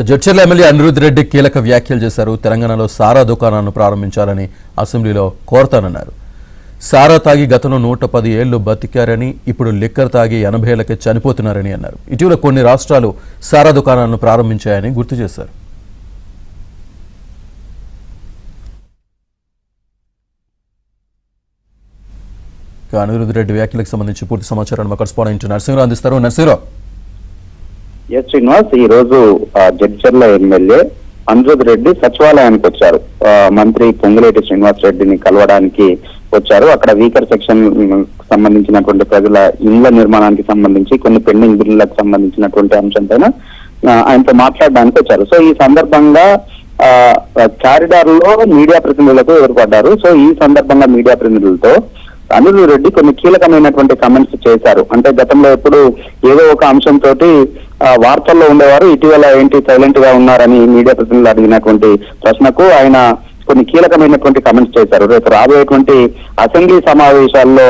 Jadcherla MLA Anirudh Reddy కీలక వ్యాఖ్యలు చేశారు. తెలంగాణలో సారా దుకాణాలను ప్రారంభించాలని అసెంబ్లీలో కోరతానన్నారు. సారా తాగి గతంలో 110 ఏళ్లు బతికారని, ఇప్పుడు లిక్కర్ తాగి 80 ఏళ్లకే చనిపోతున్నారని అన్నారు. ఇటీవల కొన్ని రాష్ట్రాలు సారా దుకాణాలను ప్రారంభించాయని గుర్తు చేశారు. అనిరుద్ రెడ్డి వ్యాఖ్యలకు సంబంధించి పూర్తి సమాచారాన్ని మా కరెస్పాండెంట్ నరసింహరావు అందిస్తారు. నరసింహరావు. ఎస్ శ్రీనివాస్, ఈ రోజు జడ్చర్ల ఎమ్మెల్యే అనిరుద్ రెడ్డి సచివాలయానికి వచ్చారు. మంత్రి పొంగులేటి శ్రీనివాస్ రెడ్డిని కలవడానికి వచ్చారు. అక్కడ వీకర్ సెక్షన్ సంబంధించినటువంటి ప్రజల ఇళ్ల నిర్మాణానికి సంబంధించి కొన్ని పెండింగ్ బిల్లులకు సంబంధించినటువంటి అంశం పైన ఆయనతో మాట్లాడడానికి వచ్చారు. సో ఈ సందర్భంగా కారిడార్ లో మీడియా ప్రతినిధులతో ఏర్పడ్డారు. సో ఈ సందర్భంగా మీడియా ప్రతినిధులతో అనిరుద్ రెడ్డి కొన్ని కీలకమైనటువంటి కామెంట్స్ చేశారు. అంటే గతంలో ఎప్పుడు ఏదో ఒక అంశంతో వార్తల్లో ఉండేవారు, ఇటీవల ఏంటి సైలెంట్ గా ఉన్నారని మీడియా ప్రతినిధులు అడిగినటువంటి ప్రశ్నకు ఆయన కొన్ని కీలకమైనటువంటి కామెంట్స్ చేశారు. రేపు రాబోయేటువంటి అసెంబ్లీ సమావేశాల్లో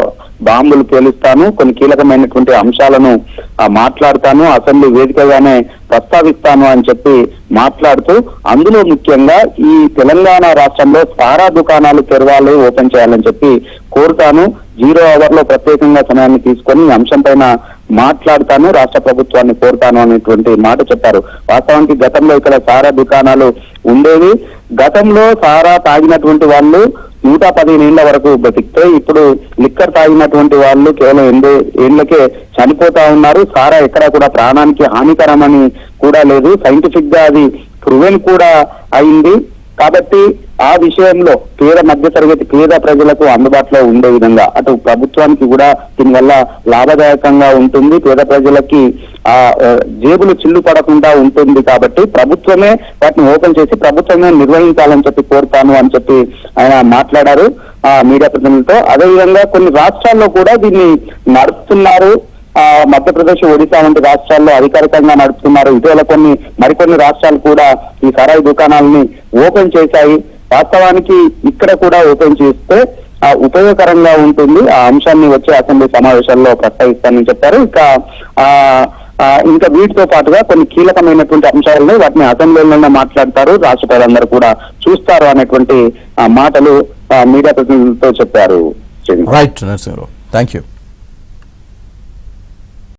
బాంబులు పేలుస్తాను, కొన్ని కీలకమైనటువంటి అంశాలను మాట్లాడతాను, అసెంబ్లీ వేదికగానే ప్రస్తావిస్తాను అని చెప్పి మాట్లాడుతూ, అందులో ముఖ్యంగా ఈ తెలంగాణ రాష్ట్రంలో సారా దుకాణాలు తెరవాలి, ఓపెన్ చేయాలని చెప్పి కోరుతాను. 0 hour లో ప్రత్యేకంగా సమయాన్ని తీసుకొని ఈ అంశం పైన మాట్లాడతాను, రాష్ట్ర ప్రభుత్వాన్ని కోరుతాను అనేటువంటి మాట చెప్పారు. వాస్తవానికి గతంలో ఇక్కడ సారా దుకాణాలు ఉండేవి. గతంలో సారా తాగినటువంటి వాళ్ళు 115 ఏళ్ల వరకు బతికితే ఇప్పుడు లిక్కర్ తాగినటువంటి వాళ్ళు కేవలం 8 ఏళ్లకే చనిపోతా ఉన్నారు. సారా ఎక్కడా కూడా ప్రాణానికి హానికరమని కూడా లేదు, సైంటిఫిక్ గా అది ప్రూవెన్ కూడా అయింది. కాబట్టి ఆ విషయంలో మధ్య తరగతి పేద ప్రజలకు అందుబాటులో ఉండే విధంగా అటు ప్రభుత్వానికి కూడా దీనివల్ల లాభదాయకంగా ఉంటుంది, పేద ప్రజలకి జేబులు చిల్లు పడకుండా ఉంటుంది. కాబట్టి ప్రభుత్వమే వాటిని ఓపెన్ చేసి ప్రభుత్వమే నిర్వహించాలని చెప్పి కోరుతాను అని చెప్పి ఆయన మాట్లాడారు మీడియా ప్రతినిధులతో. అదేవిధంగా కొన్ని రాష్ట్రాల్లో కూడా దీన్ని నడుపుతున్నారు. మధ్యప్రదేశ్, ఒడిశా వంటి రాష్ట్రాల్లో అధికారికంగా నడుపుతున్నారు. ఇటీవల మరికొన్ని రాష్ట్రాలు కూడా ఈ సరాయి దుకాణాలని ఓపెన్ చేశాయి. వాస్తవానికి ఇక్కడ కూడా ఓపెన్ చేస్తే ఉపయోగకరంగా ఉంటుంది. ఆ అంశాన్ని వచ్చే అసెంబ్లీ సమావేశాల్లో ప్రస్తావిస్తానని చెప్పారు. ఇంకా వీటితో పాటుగా కొన్ని కీలకమైనటువంటి అంశాలను వాటిని అసెంబ్లీలోనే మాట్లాడతారు, రాష్ట్ర ప్రజలందరూ కూడా చూస్తారు అనేటువంటి మాటలు మీడియా ప్రతినిధులతో చెప్పారు. Right Narasimha Rao, thank you.